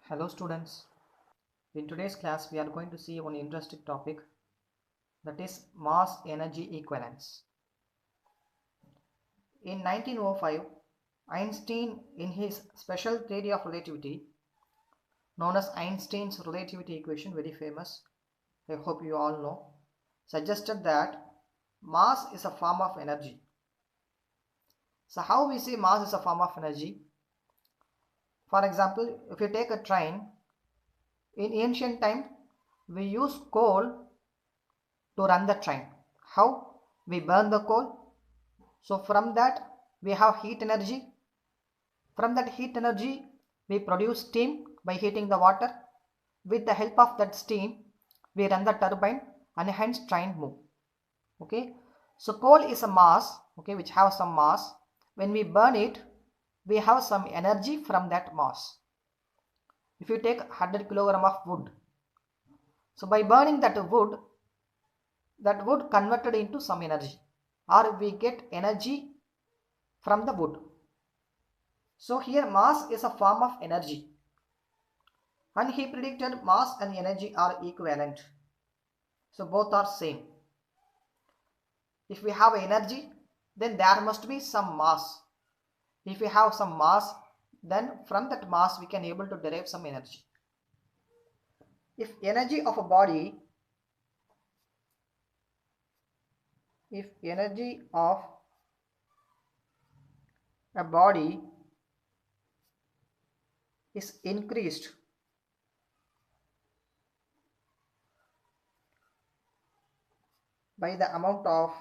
Hello students, in today's class we are going to see one interesting topic, that is mass energy equivalence. In 1905, Einstein, in his special theory of relativity known as Einstein's relativity equation, very famous, I hope you all know, suggested that mass is a form of energy. So how we say mass is a form of energy? For example, if you take a train, in ancient time we use coal to run the train. How? We burn the coal. So from that we have heat energy. From that heat energy we produce steam by heating the water. With the help of that steam we run the turbine and hence train move. Okay. So coal is a mass, okay, which have some mass. When we burn it, we have some energy from that mass. If you take 100 kilogram of wood, so by burning that wood converted into some energy, or we get energy from the wood. So here mass is a form of energy, and he predicted mass and energy are equivalent, so both are same. If we have energy, then there must be some mass. If we have some mass, then from that mass we can able to derive some energy. If energy of a body is increased by the amount of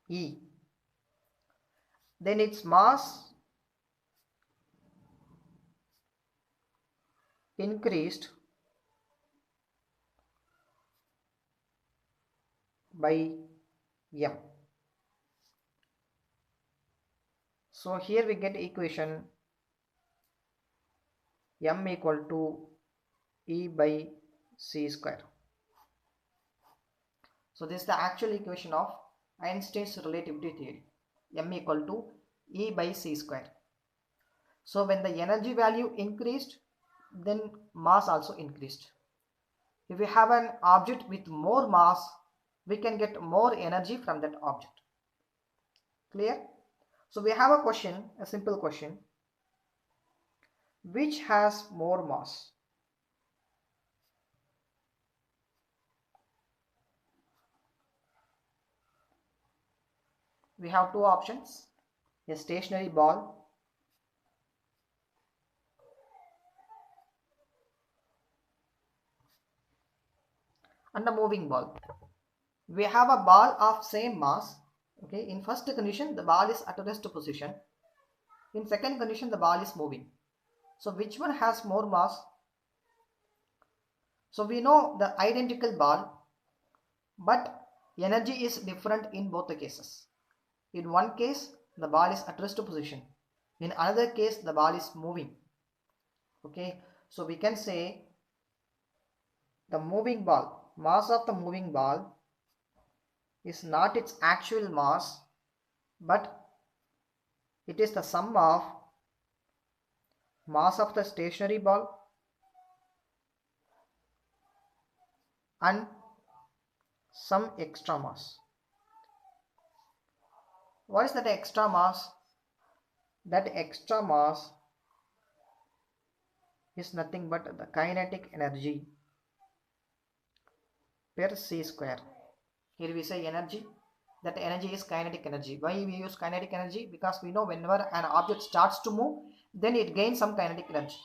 E, then its mass increased by M. So here we get equation M equal to E by C square. So this is the actual equation of Einstein's relativity theory, M equal to E by C square. So when the energy value increased, then mass also increased. If we have an object with more mass, we can get more energy from that object. Clear? So we have a question, a simple question. Which has more mass? We have two options, a stationary ball and a moving ball. We have a ball of same mass. Okay, in first condition the ball is at a rest position. In second condition the ball is moving. So which one has more mass? So we know the identical ball, but energy is different in both the cases. In one case the ball is at rest position, in another case the ball is moving. Okay, so we can say the moving ball, mass of the moving ball is not its actual mass, but it is the sum of mass of the stationary ball and some extra mass. What is that extra mass? That extra mass is nothing but the kinetic energy per c square. Here we say energy, that energy is kinetic energy. Why we use kinetic energy? Because we know whenever an object starts to move, then it gains some kinetic energy.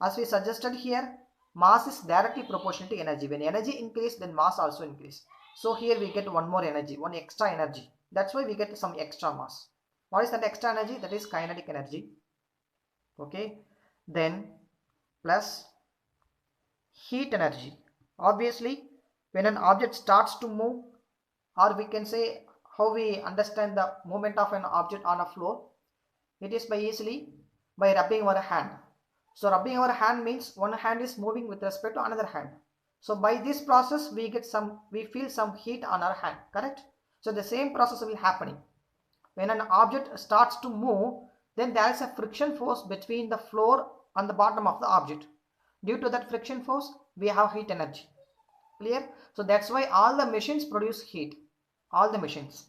As we suggested here, mass is directly proportional to energy. When energy increases, then mass also increases. So here we get one more energy, one extra energy. That's why we get some extra mass. What is that extra energy? That is kinetic energy. Okay, then plus heat energy. Obviously, when an object starts to move, or we can say how we understand the movement of an object on a floor, it is by rubbing our hand. So rubbing our hand means one hand is moving with respect to another hand. So by this process we feel some heat on our hand, correct? So the same process will happening. when an object starts to move, then there is a friction force between the floor and the bottom of the object. Due to that friction force, we have heat energy. Clear? So that's why all the machines produce heat. All the machines.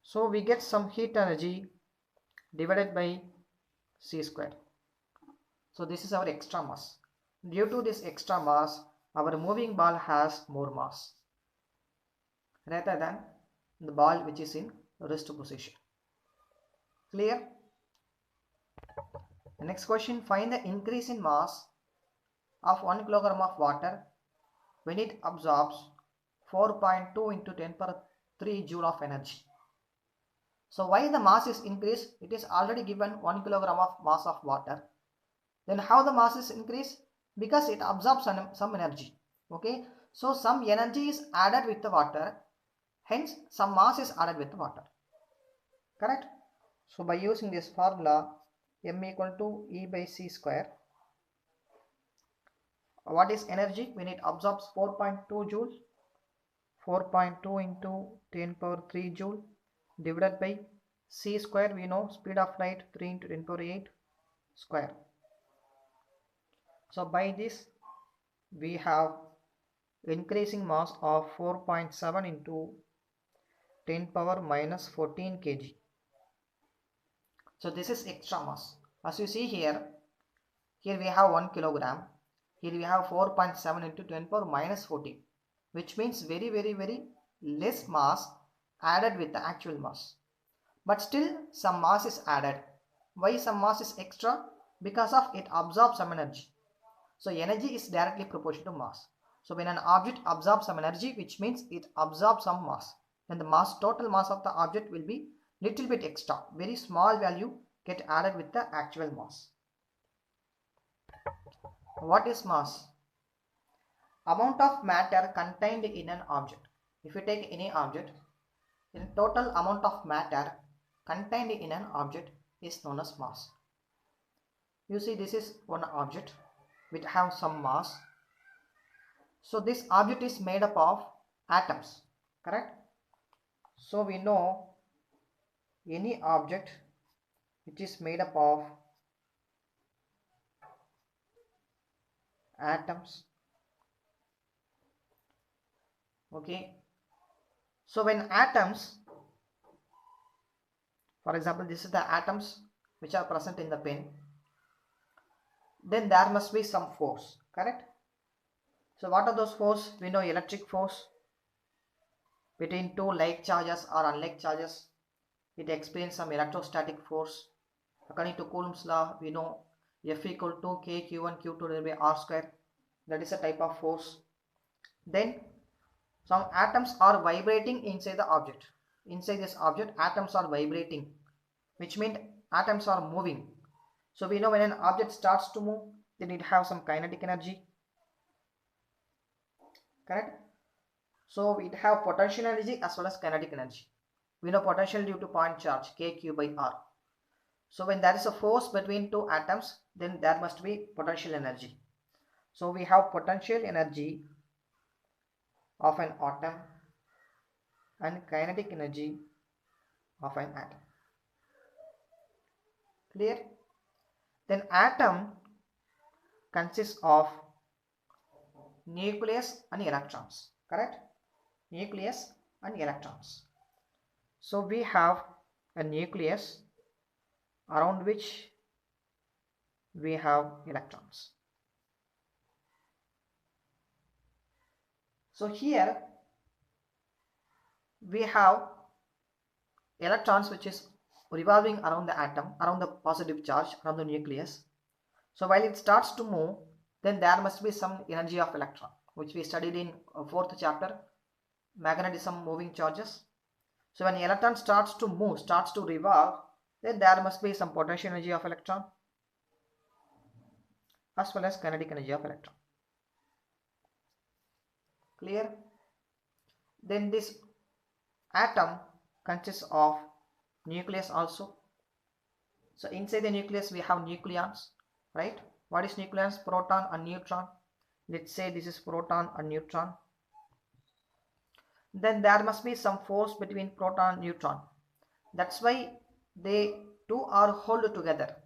So we get some heat energy divided by c squared. So this is our extra mass. Due to this extra mass, our moving ball has more mass rather than the ball which is in rest position. Clear? The next question, find the increase in mass of 1 kilogram of water when it absorbs 4.2 into 10 power 3 joule of energy. So why the mass is increased? It is already given 1 kilogram of mass of water. Then how the mass is increased? Because it absorbs some energy. Okay, so some energy is added with the water, hence some mass is added with the water. Correct? So by using this formula, m equal to E by c square. What is energy when it absorbs 4.2 joule? 4.2 into 10 power 3 joule divided by c square. We know speed of light 3 into 10 power 8 square. So by this we have increasing mass of 4.7 into 10 power minus 14 kg. So this is extra mass. As you see here we have 1 kilogram. Here we have 4.7 into 10 power minus 14, which means very less mass added with the actual mass. But still some mass is added. Why some mass is extra? Because of it absorbs some energy. So energy is directly proportional to mass. So when an object absorbs some energy, which means it absorbs some mass, then the mass, total mass of the object will be little bit extra. Very small value get added with the actual mass. What is mass? Amount of matter contained in an object. If you take any object, then total amount of matter contained in an object is known as mass. You see, this is one object which have some mass. So this object is made up of atoms, correct? So we know any object which is made up of atoms. Okay, so when atoms, for example, this is the atoms which are present in the pen, then there must be some force, correct? So what are those forces? We know electric force between two like charges or unlike charges. It experiences some electrostatic force. According to Coulomb's law, we know F equal to K Q1 Q2 divided by R square. That is a type of force. Then some atoms are vibrating inside the object. Inside this object, atoms are vibrating, which means atoms are moving. So we know when an object starts to move, then it has some kinetic energy. Correct? So it have potential energy as well as kinetic energy. We know potential due to point charge kq by r. So when there is a force between two atoms, then there must be potential energy. So we have potential energy of an atom and kinetic energy of an atom. Clear? Then atom consists of nucleus and electrons, correct? Nucleus and electrons. So we have a nucleus around which we have electrons. So here we have electrons which is revolving around the atom, around the positive charge, around the nucleus. So while it starts to move, then there must be some energy of electron, which we studied in 4th chapter, magnetism, moving charges. So when the electron starts to move, starts to revolve, then there must be some potential energy of electron as well as kinetic energy of electron. Clear? Then this atom consists of nucleus also. So inside the nucleus we have nucleons, right? What is nucleons? Proton and neutron. Let's say this is proton and neutron. Then there must be some force between proton and neutron. That's why they two are held together.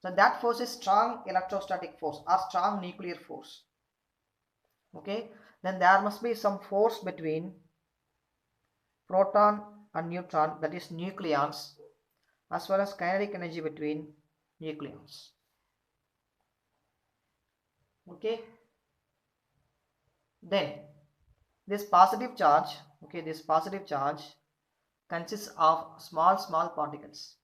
So that force is strong electrostatic force or strong nuclear force. Okay, then there must be some force between proton and neutron, that is nucleons, as well as kinetic energy between nucleons. Okay, then this positive charge, this positive charge consists of small particles,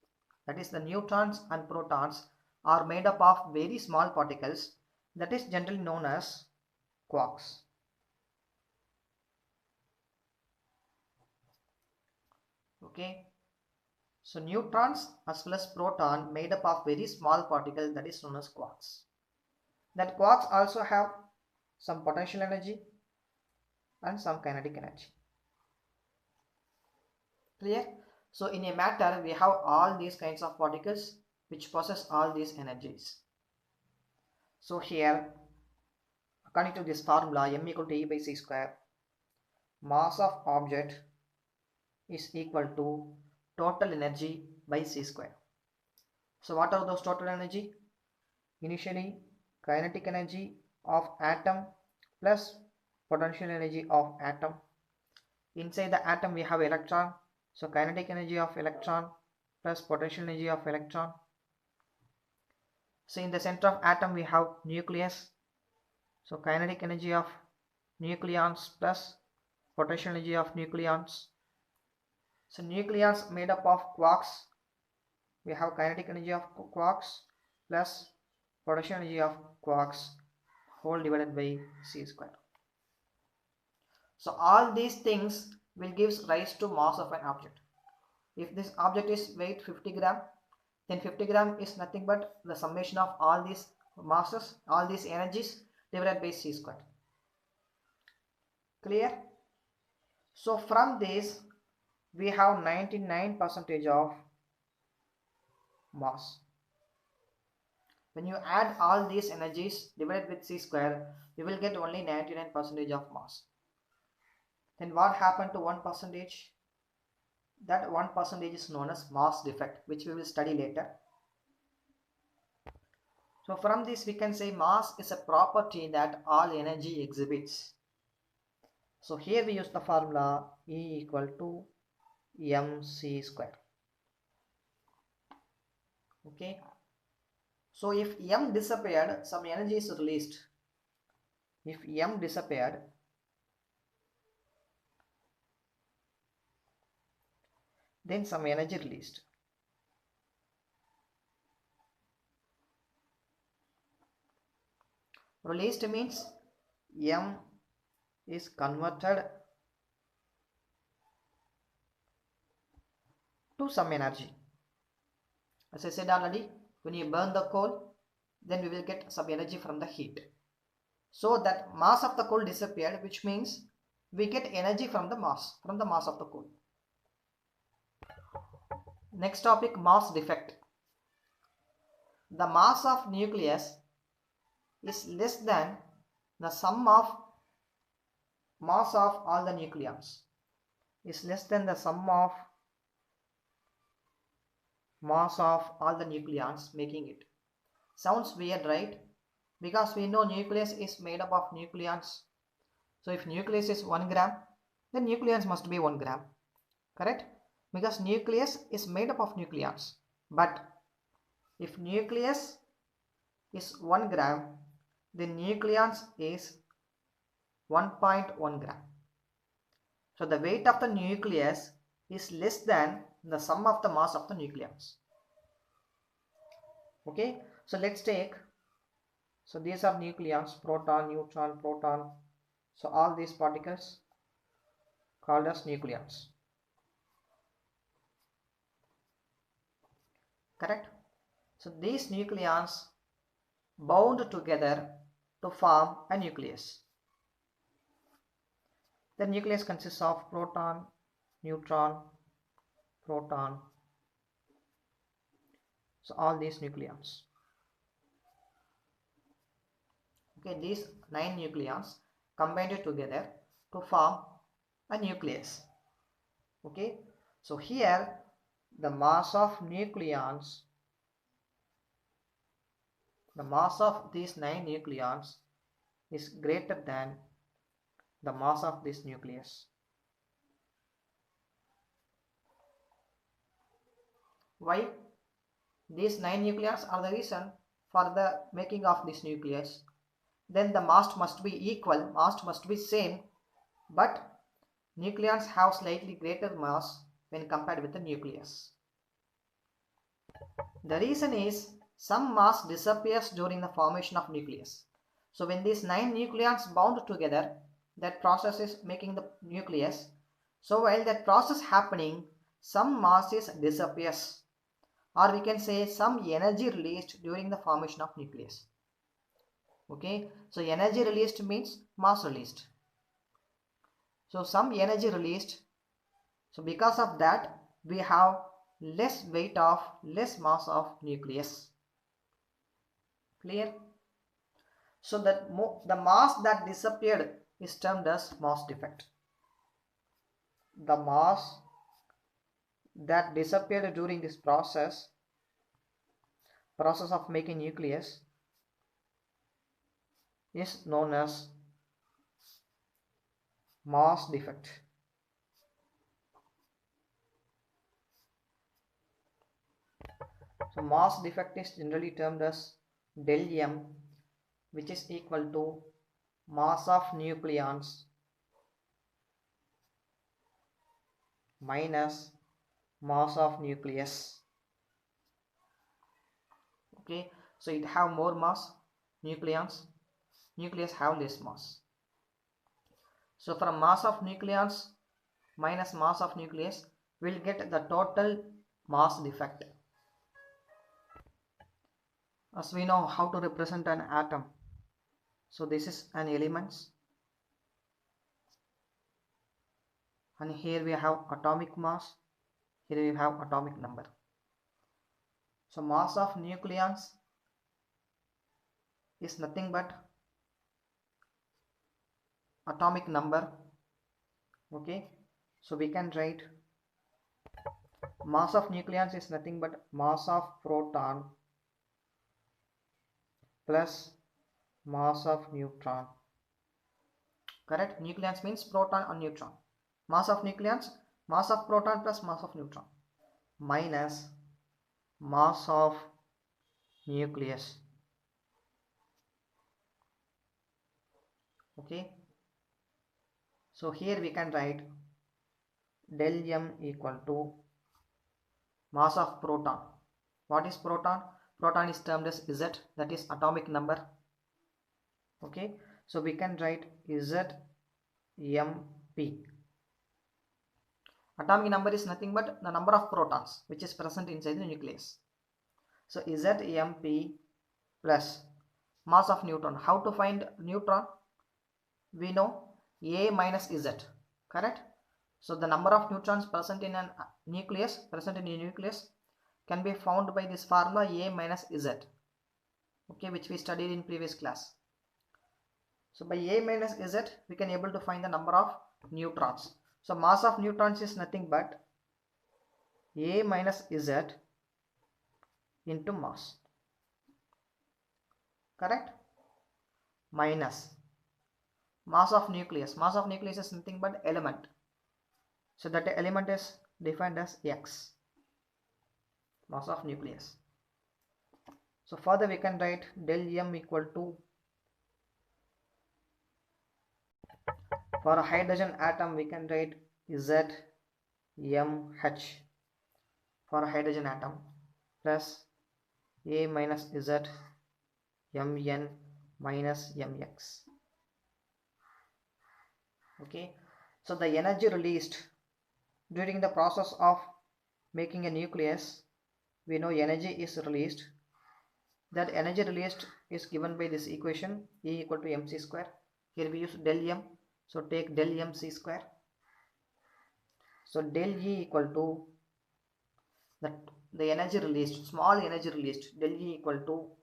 that is the neutrons and protons are made up of very small particles, that is generally known as quarks. Okay, so neutrons as well as proton made up of very small particles, that is known as quarks. That quarks also have some potential energy and some kinetic energy. Clear? So in a matter we have all these kinds of particles which possess all these energies. So here, according to this formula, m equal to E by c square, mass of object is equal to total energy by c square. So what are those total energy? Initially, kinetic energy of atom plus potential energy of atom. Inside the atom we have electron, so kinetic energy of electron plus potential energy of electron. So in the center of atom we have nucleus, so kinetic energy of nucleons plus potential energy of nucleons. So nucleons made up of quarks, we have kinetic energy of quarks plus potential energy of quarks whole divided by c square. So all these things will give rise to mass of an object. If this object is weight 50 gram, then 50 gram is nothing but the summation of all these masses, all these energies divided by c square. Clear? So from this we have 99% of mass. When you add all these energies divided with c square, you will get only 99% of mass. Then what happened to 1%? That 1% is known as mass defect, which we will study later. So from this we can say mass is a property that all energy exhibits. So here we use the formula E equal to mc square. Okay. So if m disappeared, some energy is released. If m disappeared, then some energy released. Released means m is converted to some energy. As I said already, when you burn the coal, then we will get some energy from the heat. So that mass of the coal disappeared, which means we get energy from the mass of the coal. Next topic, mass defect. The mass of nucleus is less than the sum of mass of all the nucleons. Is less than the sum of mass of all the nucleons, making it. Sounds weird, right? Because we know nucleus is made up of nucleons. So if nucleus is 1 gram, then nucleons must be 1 gram. Correct? Because nucleus is made up of nucleons. But if nucleus is 1 gram, then nucleons is 1.1 gram. So the weight of the nucleus is less than the sum of the mass of the nucleons. Okay, so let's take, so these are nucleons, proton, neutron, proton. So all these particles called as nucleons. Correct? So these nucleons bound together to form a nucleus. The nucleus consists of proton, neutron, proton. So all these nucleons. Okay, these 9 nucleons combined together to form a nucleus. Okay, so here the mass of nucleons, the mass of these 9 nucleons is greater than the mass of this nucleus. Why? These 9 nucleons are the reason for the making of this nucleus. Then the mass must be equal, mass must be same, but nucleons have slightly greater mass when compared with the nucleus. The reason is some mass disappears during the formation of nucleus. So when these 9 nucleons bound together, that process is making the nucleus. So while that process happening, some masses disappears, or we can say some energy released during the formation of nucleus. Okay, so energy released means mass released. So some energy released. So because of that, we have less weight of, less mass of nucleus. Clear? So that the mass that disappeared is termed as mass defect. The mass that disappeared during this process of making nucleus is known as mass defect. So mass defect is generally termed as del m, which is equal to mass of nucleons minus mass of nucleus. Okay, so it have more mass, nucleus have less mass. So from mass of nucleons minus mass of nucleus, we'll get the total mass defect. As we know how to represent an atom. So this is an elements, and here we have atomic mass, here we have atomic number. So mass of nucleons is nothing but atomic number. Okay, so we can write mass of nucleons is nothing but mass of proton plus mass of neutron. Correct? Nucleons means proton and neutron. Mass of nucleons, mass of proton plus mass of neutron minus mass of nucleus. Okay, so here we can write del m equal to mass of proton. What is proton? Proton is termed as Z, that is atomic number. Okay, so we can write ZMP. Atomic number is nothing but the number of protons which is present inside the nucleus. So ZMP plus mass of neutron. How to find neutron? We know A minus Z, correct? So the number of neutrons present in a nucleus can be found by this formula A minus Z, okay, which we studied in previous class. So by A minus Z we can able to find the number of neutrons. So mass of neutrons is nothing but A minus Z into mass, correct, minus mass of nucleus. Mass of nucleus is nothing but element, so that element is defined as X, mass of nucleus. So further we can write del m equal to, for a hydrogen atom we can write ZMH for a hydrogen atom plus A minus Z Mn minus Mx. Okay, so the energy released during the process of making a nucleus, we know energy is released. That energy released is given by this equation, E equal to mc square. Here we use del m, so take del mc square. So del E equal to the energy released, small energy released, del E equal to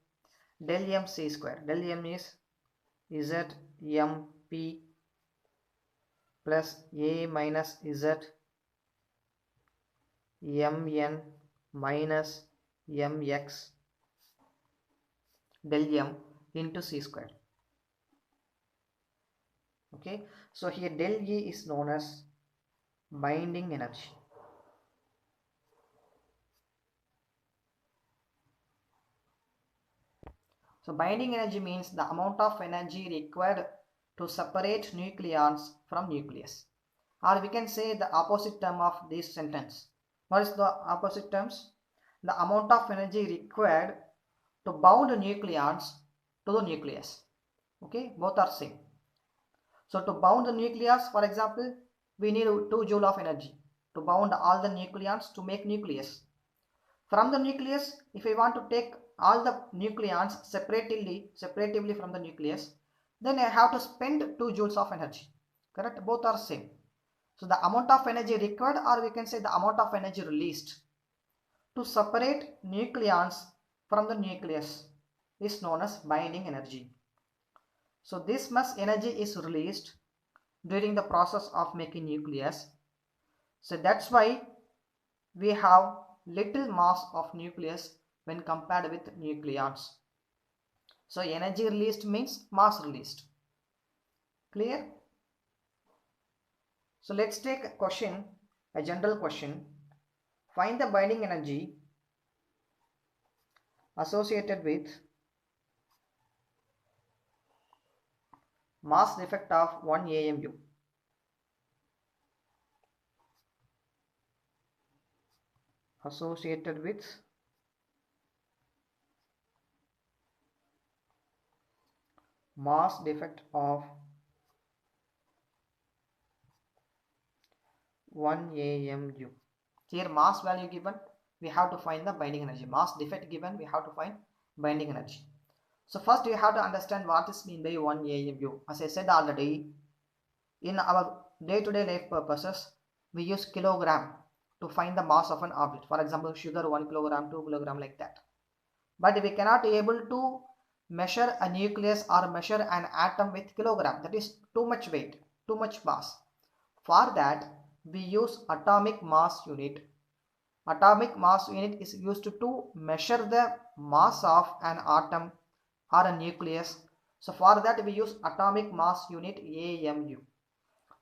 del mc square. Del m is ZMP plus A minus Z mn minus mx del m into c square. Okay, so here del E is known as binding energy. So binding energy means the amount of energy required to separate nucleons from nucleus. Or we can say the opposite term of this sentence. What is the opposite terms? The amount of energy required to bound nucleons to the nucleus. Okay, both are same. So to bound the nucleus, for example, we need 2 joule of energy to bound all the nucleons to make nucleus. From the nucleus, if I want to take all the nucleons separatively from the nucleus, then I have to spend 2 joules of energy. Correct? Both are same. So the amount of energy required, or we can say the amount of energy released to separate nucleons from the nucleus is known as binding energy. So this much energy is released during the process of making nucleus. So that's why we have little mass of nucleus when compared with nucleons. So energy released means mass released. Clear? So let's take a question, a general question. Find the binding energy associated with mass defect of 1 AMU. Associated with mass defect of 1 AMU. Here mass value given, we have to find the binding energy. Mass defect given, we have to find binding energy. So first you have to understand what is mean by 1 AMU. As I said already, in our day-to-day life purposes, we use kilogram to find the mass of an object. For example, sugar 1 kilogram, 2 kilogram, like that. But we cannot be able to measure a nucleus or measure an atom with kilogram. That is too much weight, too much mass. For that, we use atomic mass unit. Atomic mass unit is used to measure the mass of an atom or a nucleus. So for that we use atomic mass unit AMU.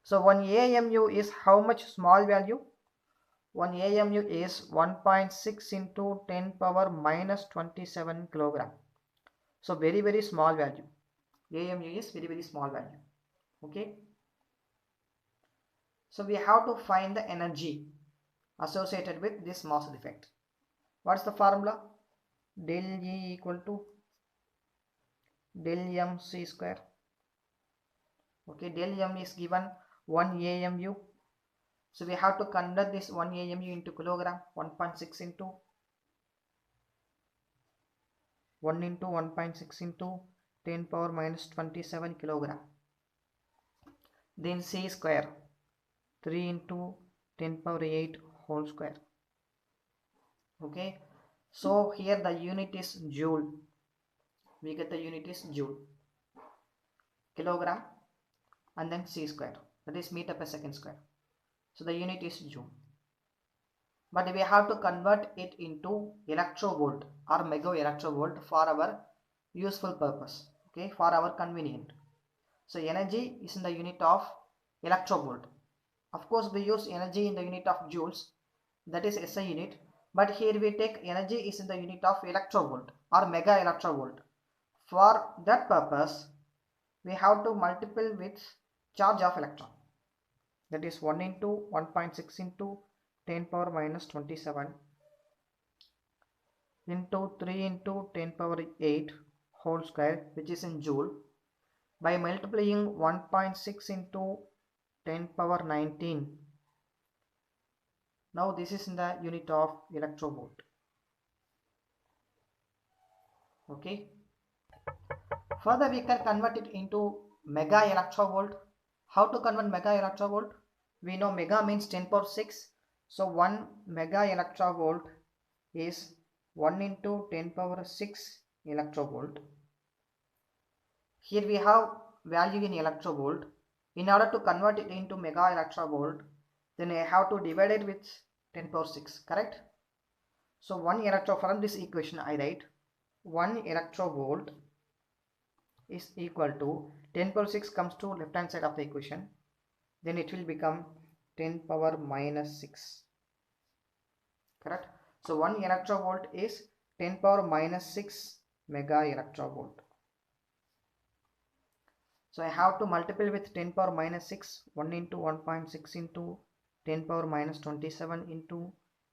So 1 AMU is how much small value? 1 AMU is 1.6 into 10 power minus 27 kilogram. So very small value. AMU is very small value. Okay. So we have to find the energy associated with this mass defect. What's the formula? Del E equal to del m c square. Okay, del m is given 1 AMU. So we have to convert this 1 AMU into kilogram. 1.6 into 1 into 1.6 into 10 power minus 27 kilogram. Then c square 3 into 10 power 8 whole square. Okay, so here the unit is joule. We get the unit is joule, kilogram, and then c square, that is meter per second square. So the unit is joule, but we have to convert it into electrovolt or mega electrovolt for our useful purpose. Okay, for our convenient. So energy is in the unit of electrovolt. Of course we use energy in the unit of joules, that is SI unit, but here we take energy is in the unit of electrovolt or mega electrovolt. For that purpose we have to multiply with charge of electron, that is 1 into 1.6 into 10 power minus 27 into 3 into 10 power 8 whole square, which is in joule, by multiplying 1.6 into 10 power 19. Now this is in the unit of electrovolt. Okay. Further we can convert it into mega electrovolt. How to convert mega electrovolt? We know mega means 10 power 6. So 1 mega electrovolt is 1 into 10 power 6 electrovolt. Here we have value in electrovolt. In order to convert it into mega electrovolt, then I have to divide it with 10 power 6, correct? So 1 electro, from this equation I write 1 electrovolt is equal to 10 power 6 comes to left hand side of the equation, then it will become 10 power minus 6, correct? So 1 electrovolt is 10 power minus 6 mega electrovolt. So I have to multiply with 10 power minus 6, 1 into 1.6 into 10 power minus 27 into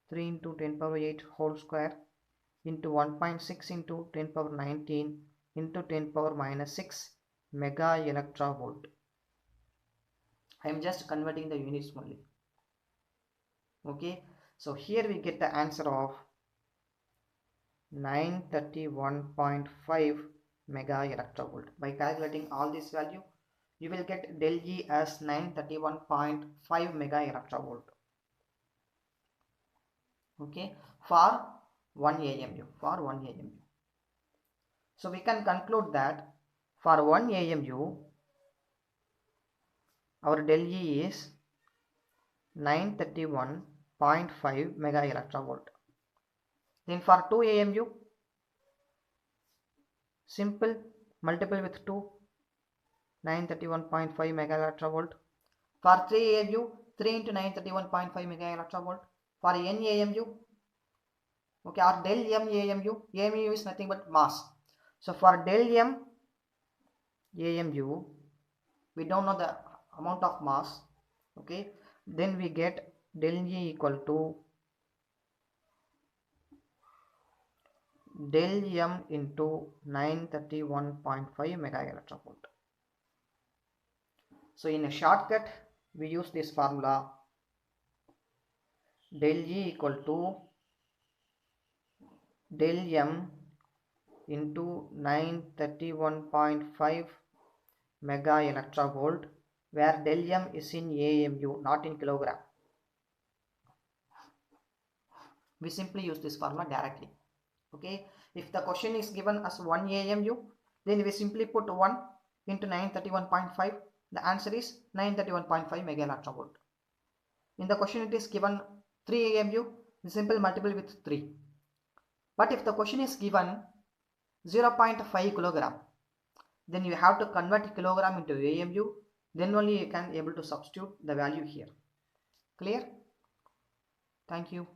3 into 10 power 8 whole square into 1.6 into 10 power 19 into 10 power minus 6 mega electrovolt. I am just converting the units only. Okay, so here we get the answer of 931.5 mega electrovolt. By calculating all this value, you will get del E as 931.5 mega electrovolt. Okay, for 1 AMU, for 1 AMU. So we can conclude that for 1 AMU, our del E is 931.5 mega electrovolt. Then for 2 AMU, simple, multiple with 2, 931.5 mega electrovolt. For 3 AMU, 3 into 931.5 mega electrovolt. For n AMU, okay, or del m AMU, AMU is nothing but mass. So for del m AMU, we don't know the amount of mass, okay, then we get del E equal to del m into 931.5 mega electrovolt. So in a shortcut, we use this formula del E equal to del m into 931.5 mega electrovolt, where del m is in AMU, not in kilogram. We simply use this formula directly. Okay, if the question is given as 1 AMU, then we simply put 1 into 931.5. The answer is 931.5 mega electrovolt. In the question it is given 3 AMU, we simply multiply with 3. But if the question is given 0.5 kilogram, then you have to convert kilogram into AMU, then only you can able to substitute the value here. Clear? Thank you.